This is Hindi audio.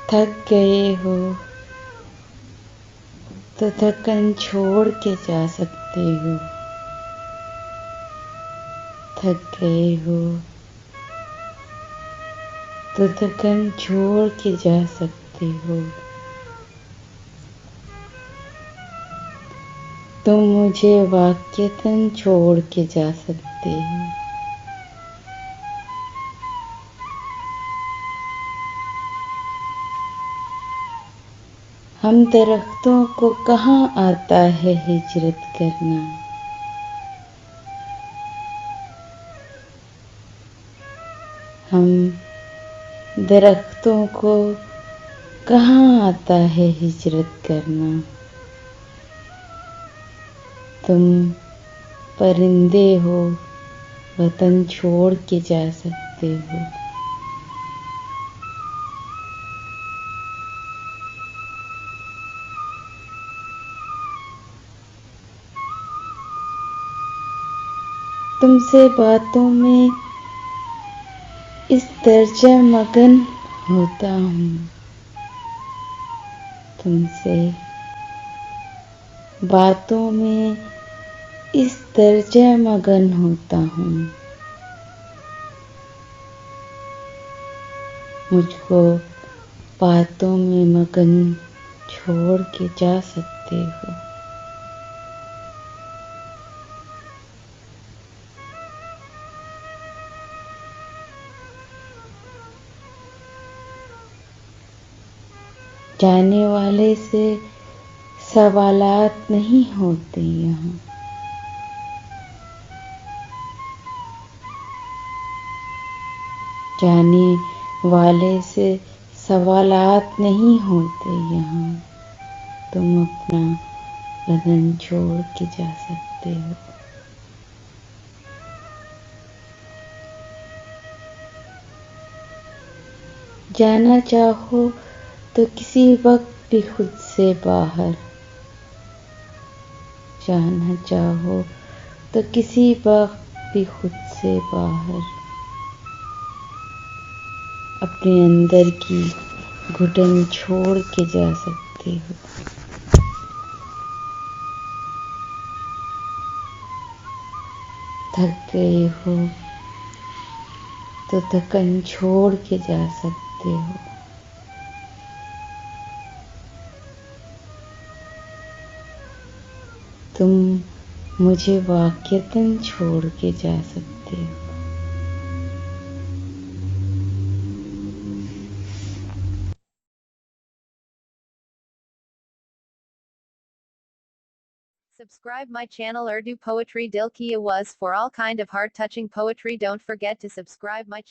थक गए हो तो थकन छोड़ के जा सकते हो। थक गए हो तो थकन छोड़ के जा सकते हो। तुम मुझे वाक़ईतन छोड़ के जा सकते हो। हम दरख्तों को कहाँ आता है हिजरत करना। हम दरख्तों को कहाँ आता है हिजरत करना। तुम परिंदे हो, वतन छोड़ के जा सकते हो। तुमसे बातों में इस दर्जा मगन होता हूँ। तुमसे बातों में इस दर्जा मगन होता हूँ। मुझको बातों में मगन छोड़ के जा सकते हो। जाने वाले से सवालात नहीं होते यहाँ। जाने वाले से सवालात नहीं होते यहाँ। तुम अपना बदन छोड़ के जा सकते हो। जाना चाहो तो किसी वक्त भी खुद से बाहर। जाना चाहो तो किसी वक्त भी खुद से बाहर। अपने अंदर की घुटन छोड़ के जा सकते हो। थक गए हो तो थकन छोड़ के जा सकते हो। तुम मुझे वाक़ईतन छोड़ के जा सकते हो। Subscribe my channel Urdu Poetry Dil Ki Awaz for all kind of heart touching poetry. Don't forget to subscribe my channel.